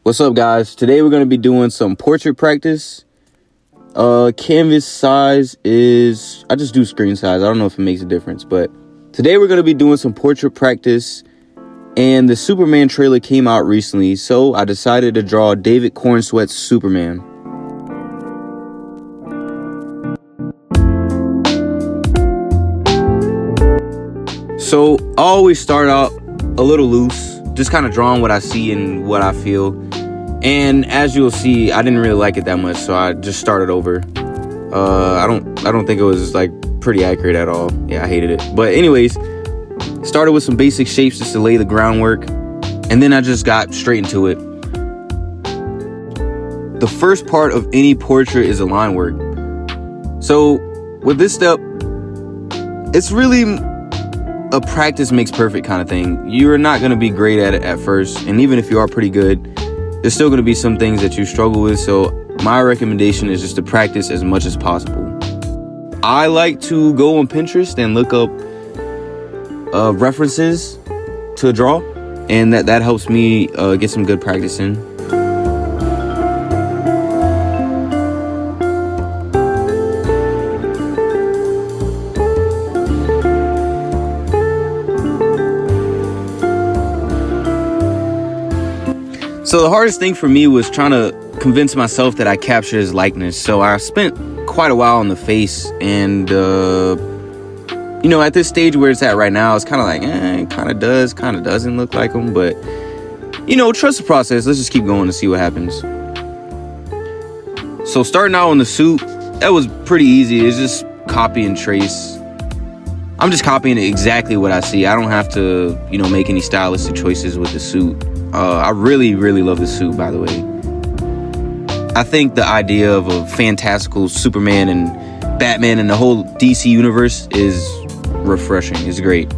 What's up, guys? Today we're going to be doing some portrait practice. Canvas size is, I just do screen size. I don't know if it makes a difference, but today we're going to be doing some portrait practice. And the Superman trailer came out recently, so I decided to draw David Corenswets Superman. So I always start out a little loose, just kind of drawing what I see and what I feel. And as you'll see, I didn't really like it that much, so I just started over. I don't think it was like pretty accurate at all. Yeah, I hated it. But anyways, started with some basic shapes just to lay the groundwork, and then I just got straight into it. The first part of any portrait is a line work. So with this step, it's really a practice makes perfect kind of thing. You're not going to be great at it at first, and even if you are pretty good, there's still going to be some things that you struggle with. So my recommendation is just to practice as much as possible. I like to go on Pinterest and look up references to draw, and that helps me get some good practice in. So the hardest thing for me was trying to convince myself that I captured his likeness. So I spent quite a while on the face, and at this stage where it's at right now, it's kind of like, it kind of does, kind of doesn't look like him. But, trust the process. Let's just keep going to see what happens. So starting out on the suit, that was pretty easy. It's just copy and trace. I'm just copying exactly what I see. I don't have to, make any stylistic choices with the suit. I really, really love the suit, by the way. I think the idea of a fantastical Superman and Batman and the whole DC universe is refreshing. It's great.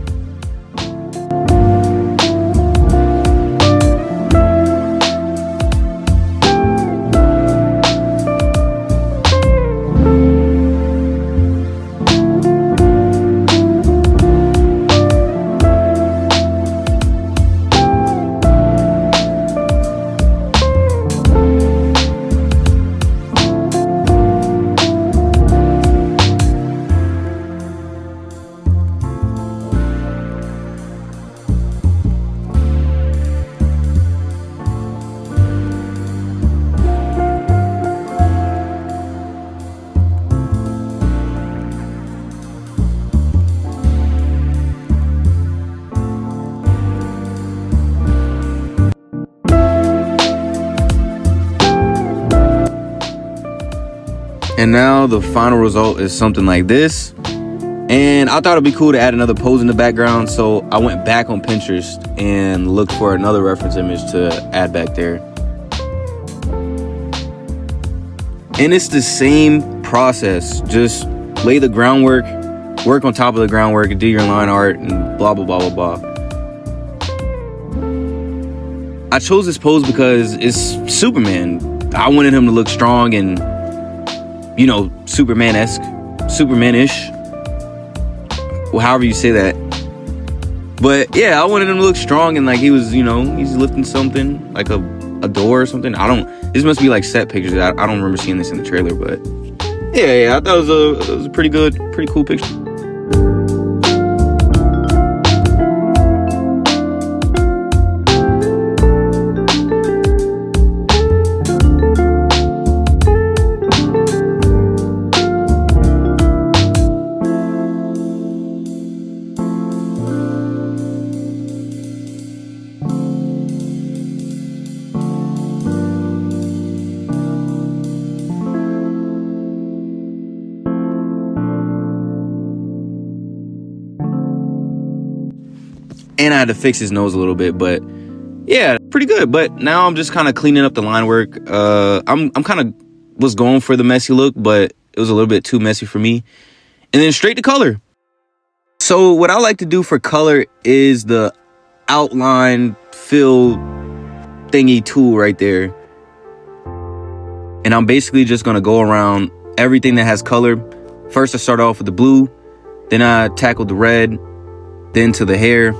And now the final result is something like this. And I thought it'd be cool to add another pose in the background, so I went back on Pinterest and looked for another reference image to add back there. And it's the same process. Just lay the groundwork, work on top of the groundwork, do your line art, and blah, blah, blah, blah, blah. I chose this pose because it's Superman. I wanted him to look strong and Superman-esque, Superman-ish, well, however you say that. But yeah, I wanted him to look strong and like he was, he's lifting something, like a door or something. This must be like set pictures. I don't remember seeing this in the trailer, but yeah, I thought it was a pretty cool picture. And I had to fix his nose a little bit, but yeah, pretty good. But now I'm just kind of cleaning up the line work. I'm kind of was going for the messy look, but it was a little bit too messy for me. And then straight to color. So what I like to do for color is the outline fill thingy tool right there. And I'm basically just going to go around everything that has color. First, I start off with the blue. Then I tackle the red. Then to the hair.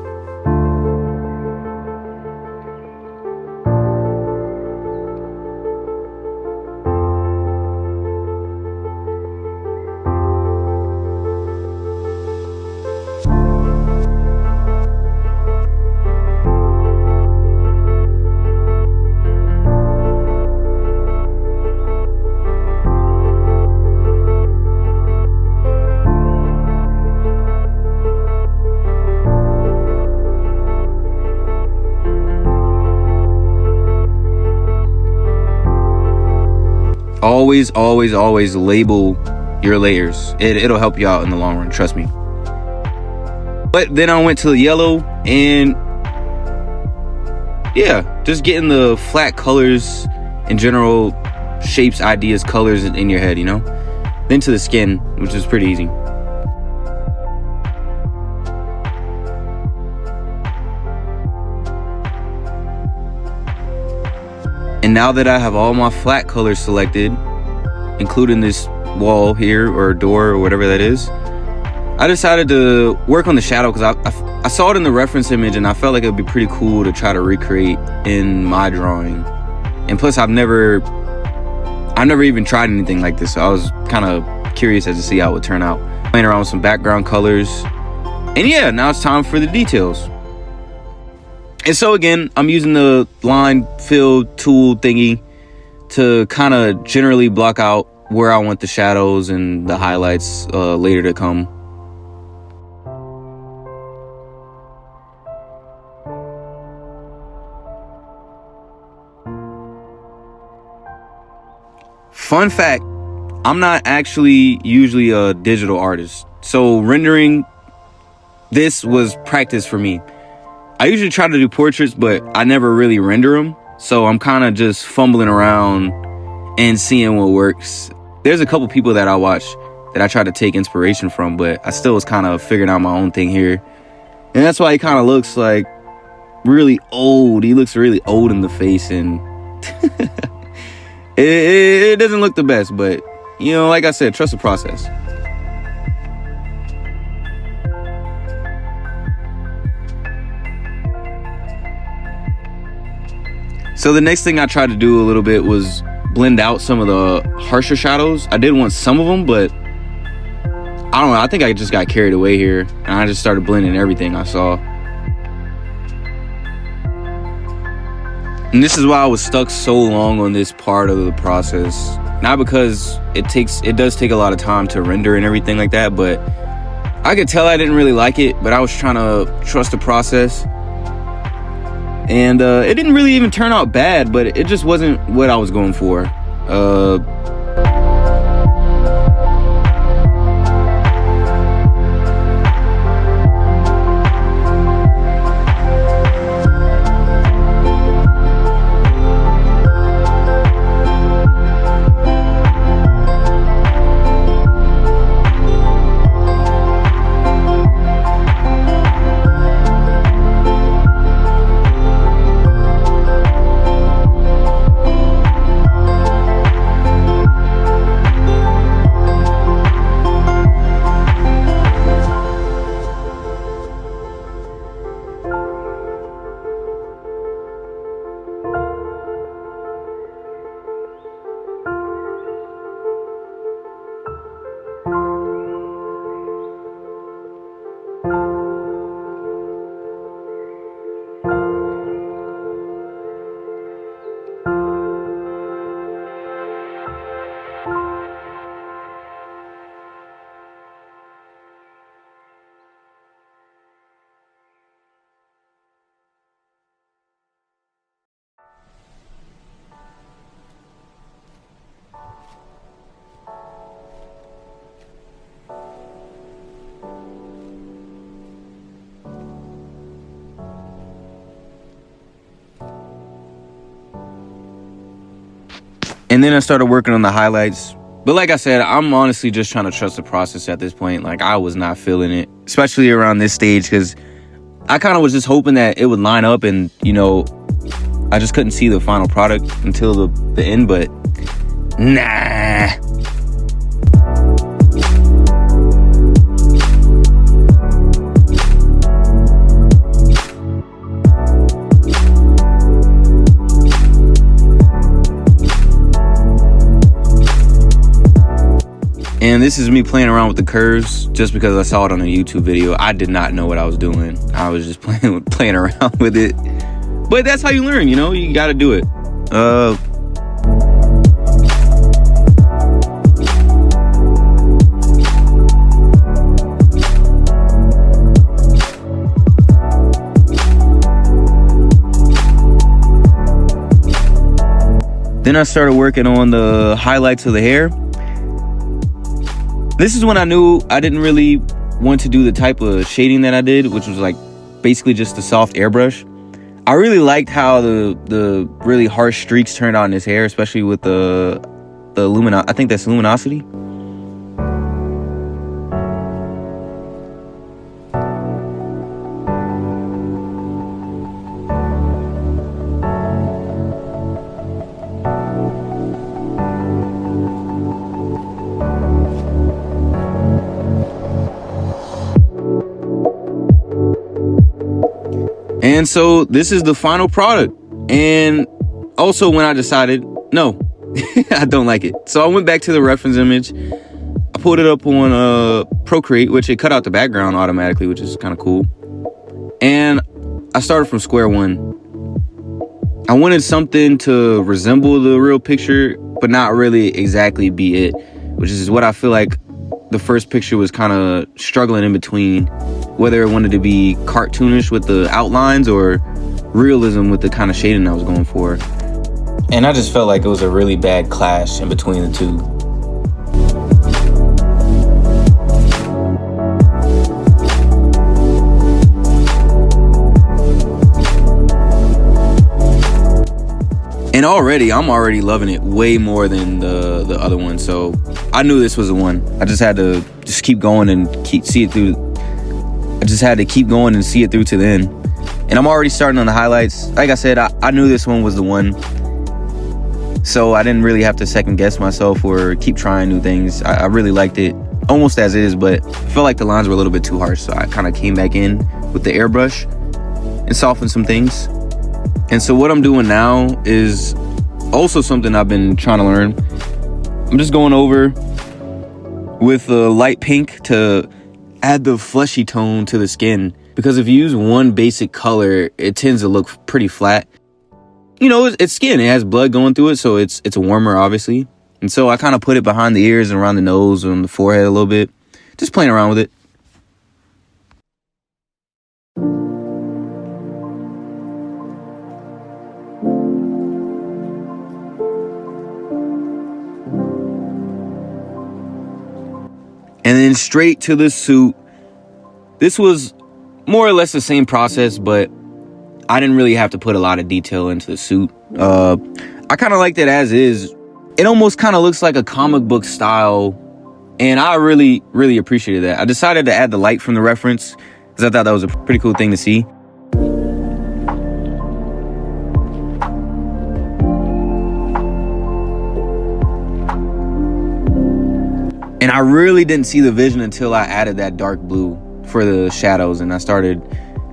Always, always, always label your layers. It'll help you out in the long run, trust me. But then I went to the yellow, and yeah, just getting the flat colors in general, shapes, ideas, colors in your head, you know. Then to the skin, which is pretty easy. And now that I have all my flat colors selected, including this wall here or door or whatever that is, I decided to work on the shadow because I saw it in the reference image and I felt like it would be pretty cool to try to recreate in my drawing. And plus I've never even tried anything like this, so I was kind of curious as to see how it would turn out. Playing around with some background colors. And yeah, now it's time for the details. And so again, I'm using the line fill tool thingy to kind of generally block out where I want the shadows and the highlights later to come. Fun fact, I'm not actually usually a digital artist, so rendering this was practice for me. I usually try to do portraits, but I never really render them. So I'm kind of just fumbling around and seeing what works. There's a couple people that I watch that I try to take inspiration from, but I still was kind of figuring out my own thing here. And that's why he kind of looks like really old. He looks really old in the face, and it doesn't look the best, but you know, like I said, trust the process. So the next thing I tried to do a little bit was blend out some of the harsher shadows. I did want some of them, but I don't know. I think I just got carried away here, and I just started blending everything I saw. And this is why I was stuck so long on this part of the process. Not because it does take a lot of time to render and everything like that, but I could tell I didn't really like it, but I was trying to trust the process. And it didn't really even turn out bad, but it just wasn't what I was going for. And then I started working on the highlights. But like I said, I'm honestly just trying to trust the process at this point. Like, I was not feeling it, especially around this stage, because I kind of was just hoping that it would line up, and, you know, I just couldn't see the final product until the end, but nah. And this is me playing around with the curves just because I saw it on a YouTube video. I did not know what I was doing. I was just playing around with it. But that's how you learn, you know? You got to do it. Then I started working on the highlights of the hair. This is when I knew I didn't really want to do the type of shading that I did, which was like basically just a soft airbrush. I really liked how the really harsh streaks turned out in his hair, especially with the I think that's luminosity. And so this is the final product. And also when I decided, no, I don't like it. So I went back to the reference image. I pulled it up on Procreate, which it cut out the background automatically, which is kind of cool. And I started from square one. I wanted something to resemble the real picture, but not really exactly be it, which is what I feel like the first picture was kind of struggling in between, whether it wanted to be cartoonish with the outlines or realism with the kind of shading I was going for. And I just felt like it was a really bad clash in between the two. And I'm already loving it way more than the other one. So I knew this was the one. I just had to keep going and see it through. I just had to keep going and see it through to the end. And I'm already starting on the highlights. Like I said, I knew this one was the one. So I didn't really have to second guess myself or keep trying new things. I really liked it almost as is, but I felt like the lines were a little bit too harsh. So I kind of came back in with the airbrush and softened some things. And so what I'm doing now is also something I've been trying to learn. I'm just going over with a light pink to add the fleshy tone to the skin, because if you use one basic color, it tends to look pretty flat. You know, it's skin, it has blood going through it, so it's warmer, obviously. And so I kind of put it behind the ears and around the nose and the forehead a little bit, just playing around with it. And then straight to the suit. This was more or less the same process, but I didn't really have to put a lot of detail into the suit. I kind of liked it as is. It almost kind of looks like a comic book style, and I really, really appreciated that. I decided to add the light from the reference because I thought that was a pretty cool thing to see. And I really didn't see the vision until I added that dark blue for the shadows, and I started.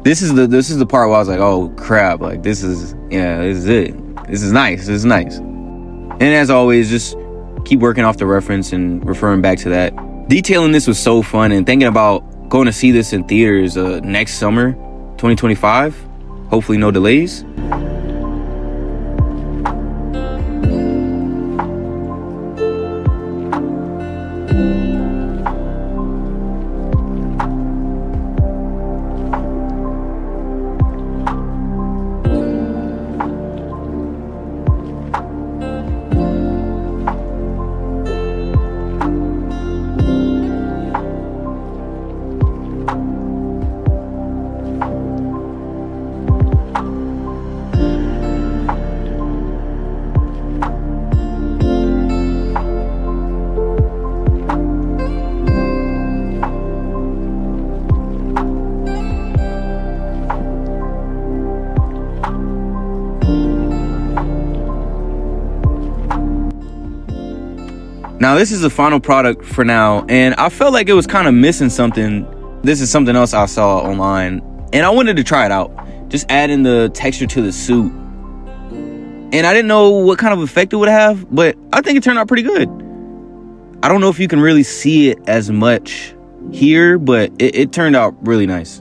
This is the part where I was like, oh crap! Like this is it. This is nice. This is nice. And as always, just keep working off the reference and referring back to that. Detailing this was so fun, and thinking about going to see this in theaters next summer, 2025. Hopefully, no delays. Now, this is the final product for now, and I felt like it was kind of missing something. This is something else I saw online, and I wanted to try it out. Just adding the texture to the suit. And I didn't know what kind of effect it would have, but I think it turned out pretty good. I don't know if you can really see it as much here, but it turned out really nice.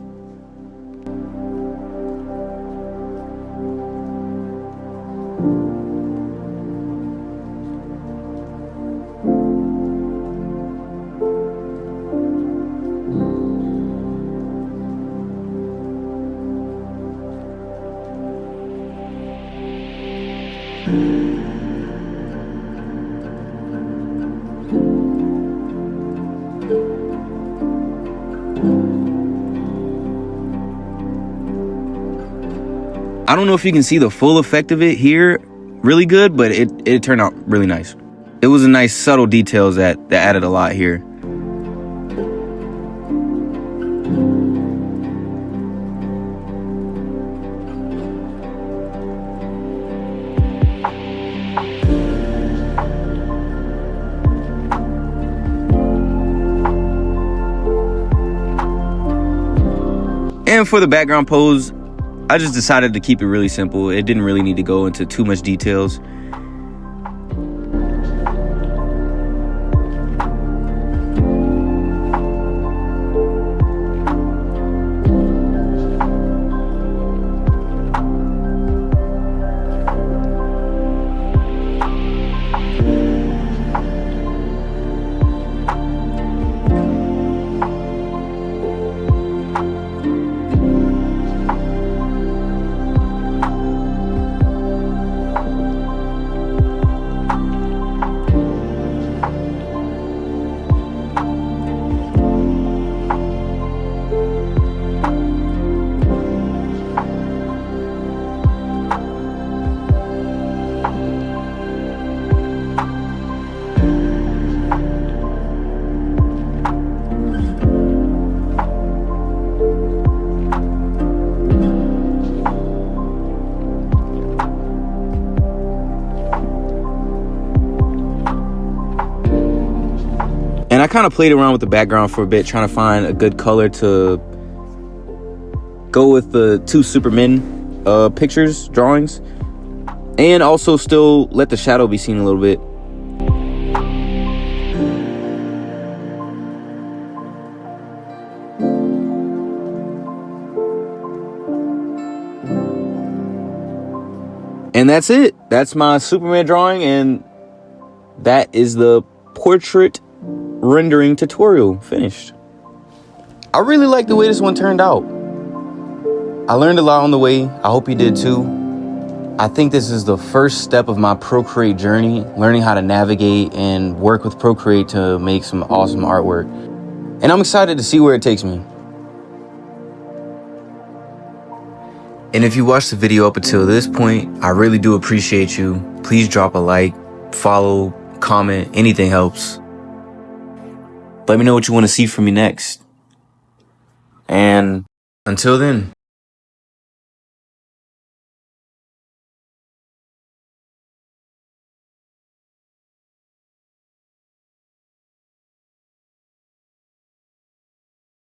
don't know if you can see the full effect of it here really good, but it turned out really nice. It was a nice subtle details that added a lot here. And for the background pose, I just decided to keep it really simple. It didn't really need to go into too much details. And I kind of played around with the background for a bit, trying to find a good color to go with the two Superman pictures, drawings, and also still let the shadow be seen a little bit. And that's it. That's my Superman drawing, and that is the portrait rendering tutorial finished. I really like the way this one turned out. I learned a lot on the way. I hope you did too. I think this is the first step of my Procreate journey, learning how to navigate and work with Procreate to make some awesome artwork. And I'm excited to see where it takes me. And if you watched the video up until this point, I really do appreciate you. Please drop a like, follow, comment, anything helps. Let me know what you want to see from me next. And until then.